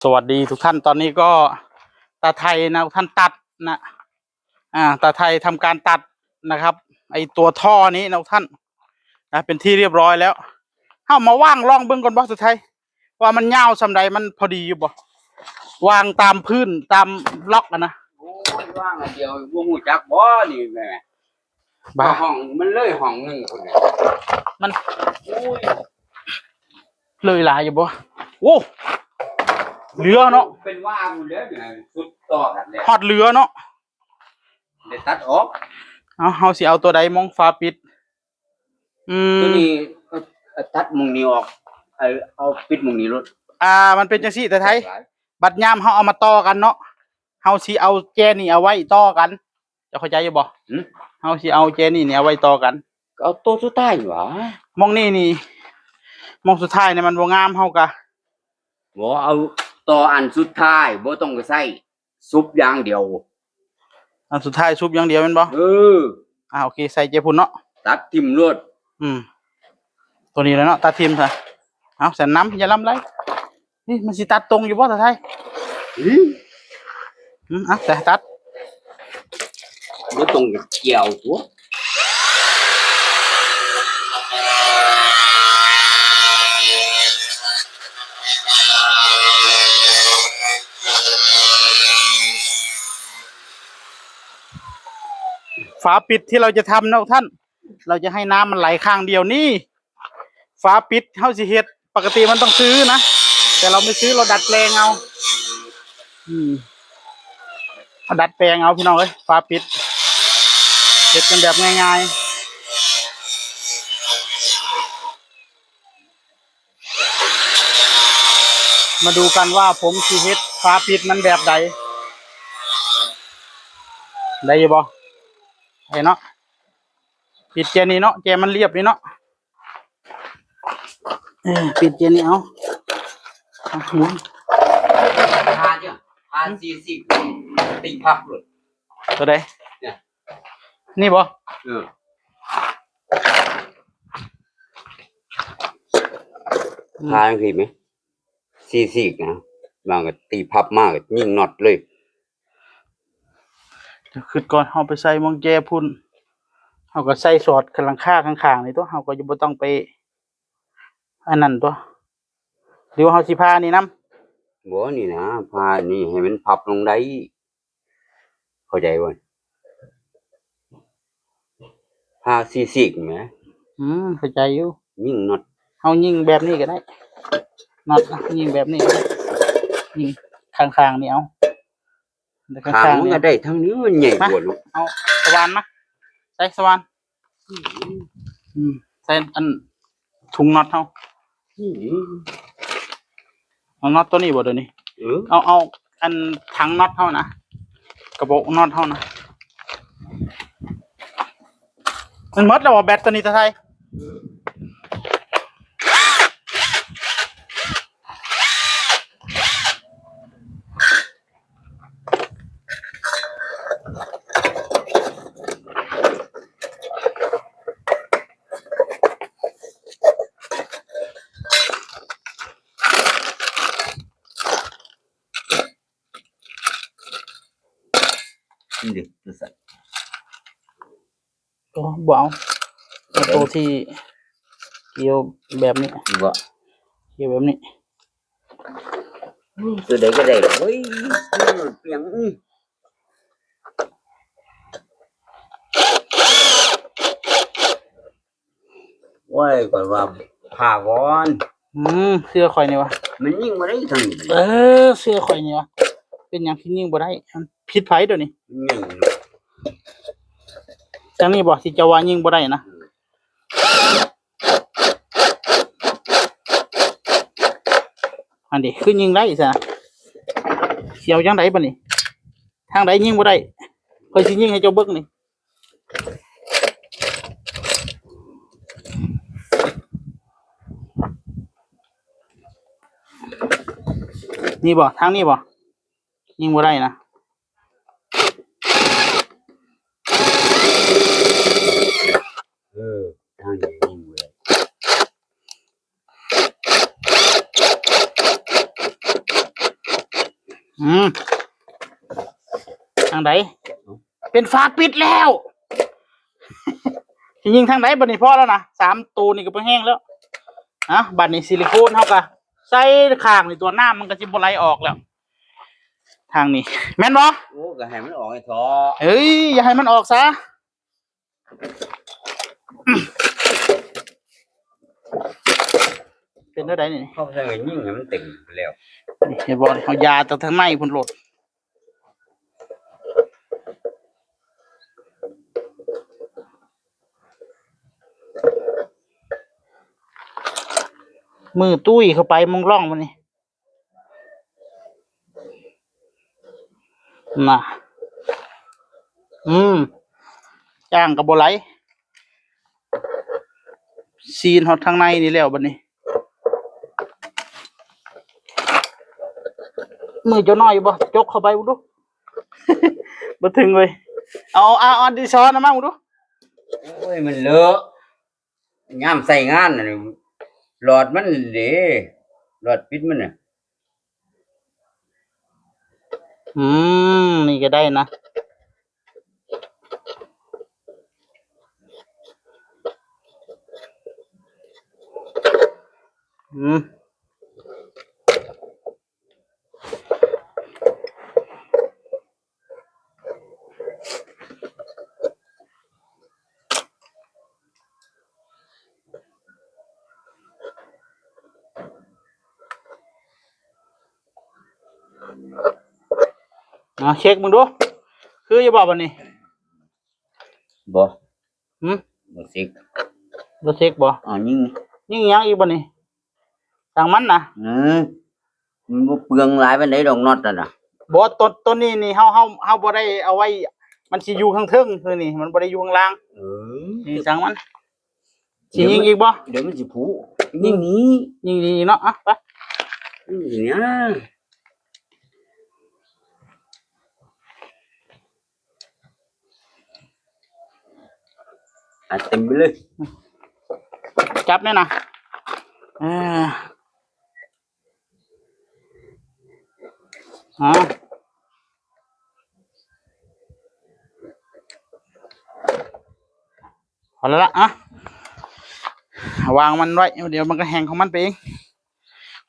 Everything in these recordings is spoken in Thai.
สวัสดีทุกท่านตอนนี้ก็ตาไทยนะท่านตัดนะตาไทยทำการตัดนะครับไอตัวท่อนี้นะท่านนะเป็นที่เรียบร้อยแล้วเข้ามาว่างล่องเบื้องก่อนบอสตาไทยว่ามันยาวสำใดมันพอดีอยู่บ่วางตามพื้นตามล็อกนะโอ้ยว่างอันเดียววงหูจักบ่นี่แม่บ้าห้องมันเลยห้องหนึ่งคนเนี่ยมันโอ้ยเลยหลายอยู่บ่โอ้เหลือเนาะเป็นว่าหมดแล้วเนี่ยสุดต่อกันเลยฮอดเหลือเนาะเดี๋ยวตัดออกเฮาสิเอาตัวใดมองฟ้าปิดตัวนี้ตัดมุงนี้ออกเอาปิดมุงนี้รถมันเป็นจังซี่แต่ไทยบัดยามเฮาเอามาต่อกันเนาะเฮาสิเอาแจนี่เอาไว้ต่อกันจะเข้าใจอยู่บ่เฮาสิเอาแจนี่เอาไว้ต่อกันเอาตัวสุดท้ายหวะมองนี่มองสุดท้ายเนี่ยมันบ่งามเฮากะบ่เอาต่ออันสุดท้ายบ่ต้องไปใส่ซุปอย่างเดียวอันสุดท้ายซุปอย่างเดียวแม่นบ่โอเคใส่เจพุ่นเนาะตัดทิ่มรวดตัวนี้แล้วเนาะตัดทิ่มซะเอาใส่น้ำอย่าล้ำไรนี่มันสิตัดตรงอยู่บ่ตาไทยแต่ตัดบ่ตรงกับเกี่ยวตัวฝาปิดที่เราจะทำนะท่านเราจะให้น้ำมันไหลข้างเดียวนี่ฝาปิดเฮาสิเฮ็ดปกติมันต้องซื้อนะแต่เราไม่ซื้อเราดัดแปลงเอาดัดแปลงเอาพี่น้องเอ้ยฝาปิดเฮ็ดกันแบบง่ายๆมาดูกันว่าผมสิเฮ็ดฝาปิดมันแบบใดได้อยู่บ่ไอ้เนาะปิดเจนี่เนาะเจมันเรียบนี่เนาะปิดเจนี่เอาหมุนพาจ้ะพา40ติพับเลยตัวใดเนี่ยนี่บ่พาเห็นไหม40นะบางก็ตีพับมากยิ่งน็อตเลยเดี๋ยวขึ้นก่อนเฮาไปใส่มองแจพุ่นเฮาก็ใส่สอดข้างข้างๆนี่ตัวเฮาก็จะบ่ต้องไปอันนั้นตัวหรือว่าเฮาสิพานี่นำบ่นี่นะพานี่ให้มันพับลงได้เข้าใจบ่พา40แหมเข้าใจอยู่ยิ่งน็อตเฮายิงแบบนี้ก็ได้น็อตยิงแบบนี้ก็ได้ยิงข้างๆนี่เอาข้างมันก็ได้ทั้งนี้มันใหญ่กว่าลูกเอาสว่านมาใส่สว่านใส่อันถุงน็อตเฮาเอาน็อตตัวนี้บ่เดี๋ยวนี้เอาอันถังน็อตเฮานะกระบอกน็อตเฮานะมันหมดแล้วบ่แบตตัวนี้ตาไทยนี่ตัวสัตว์บ่เอาตัวที่เกี่ยวแบบนี้บ่เกี่ยวแบบนี้ตัวใดก็ได้เฮ้ยเปียงว้ยก่อนว่าผ่าก่อนเสื้อข่อยนี่วะมันยิ่งบ่ได้ทั้งเสื้อข่อยนี่วะเป็นหยังที่ยิ่งบ่ได้ผิดไผเดี๋ยวนี้จังนี้บ่ที่จะว่ายิ่งบ่ได้นะอันนี้คือยิ่งได้ซะเสียวจังไดบัดนี้ทางใดยิ่งบ่ได้ข่อยสิยิ่งให้เจ้าเบิ่งนี่บ่ทางนี้บ่ยิ่งบ่ได้นะทางนี้ยิ่งบ่ได้ ทางไหนเป็นฝาปิดแล้ว ที่ยิงทางไหนบัดนี้พอแล้วนะ3ตัวนี่ก็ไปแห้งแล้วบัดนี้ซิลิโคนเท่ากับใส่ข้างนี่ตัวน้ำมันก็จิบไหลออกแล้ว ทางนี้แม่นบ่ โอ้ก็ให้มันออกไอ้ทอ เฮ้ยอย่าให้มันออกซะเป็นเท่าไหร่นี่ เข้าใส่ก็ยิ่งให้มันเต็มไปแล้ว นี่เห็นบ่เอายาจากทางในพุ่นโหลดมือตุ้ยเข้าไปมองร่องมันนี่น่ะจ้างกับบ่ไหลซีนฮอดทางในนี่แล้วบัดนี้มือเจ้าน้อยบ่จกเข้าไปบ่ดู บ่ถึงเลยเอาดิช้อนมาบ่ดู โอ้ยมันเลอะยามใส่งานน่ะหลอดมันเด้หลอดปิดมันน่ะ นี่ก็ได้นะเช็คมึงดูคือจะบอกวันนี้ บ่ หืม บ่สิก บ่เช็คบ่ ยิ่ง ยังอีกบ่นี่สั่งมันนะ มันบ่เปลืองหลายปานใดดอกน็อตน่ะ บ่ต้นนี้นี่เฮาบ่ได้เอาไว้มันสิอยู่ข้างเทิงคือนี่มันบ่ได้อยู่ข้างล่างนี่สั่งมันสิยิงอีกบ่ เดี๋ยวมันสิผุยิ่งนี้ ยิงดีเนาะไป เนี่ยเต็มไปเลย จับแน่นะพอแล้วละวางมันไว้เดี๋ยวมันก็แห้งของมันไปเอง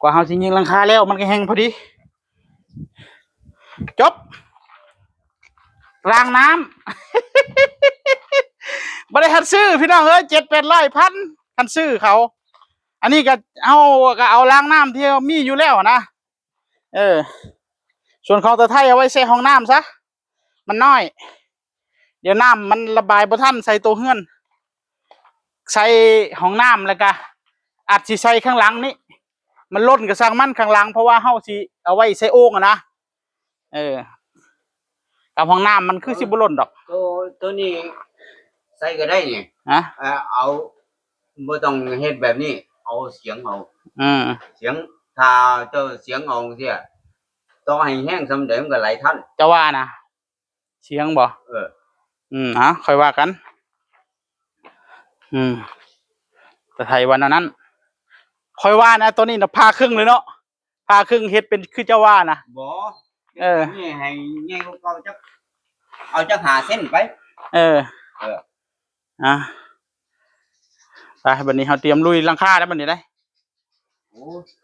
กว่าเฮาสิยิงหลังคาแล้วมันก็แห้งพอดีจบรางน้ำ บริหัดซื้อพี่น้องเอ้ย700-800 พันคันซื้อเขาอันนี้ก็เอาล้างน้ำที่มีอยู่แล้วนะส่วนของตะไทยเอาไว้ใส่ห้องน้ำซะมันน้อยเดี๋ยวน้ำมันระบายบ่ทันใส่ตัวเฮือนใส่ห้องน้ำแล้วก็อาจสิใส่ข้างหลังนี่มันล้นก็สร้างมันข้างหลังเพราะว่าเฮาสิเอาไว้ใส่โอ่งนะกับห้องน้ำมันคือสิบ่ล้นดอกตัวนี้ใส่ก็ได้นี่เอาบ่ต้องเฮ็ดแบบนี้เอาเสียงเอาเสียงถ้าเจ้าเสียงเอาเสียต่อให้แห้งซำใดมันก็ไหลทันจะว่านะเสียงบ่ค่อยว่ากันแต่ไทยวันนั้นค่อยว่านะตัวนี้น่ะพาครึ่งเลยเนาะพาครึ่งเฮ็ดเป็นคือเจ้าว่านะบ่นี่ให้ใหญ่กว่าเก่าจักเอาจัก5เซนไปไปบัดนี้เฮาเตรียมลุยหลังคาแล้วบัดนี้ได้เ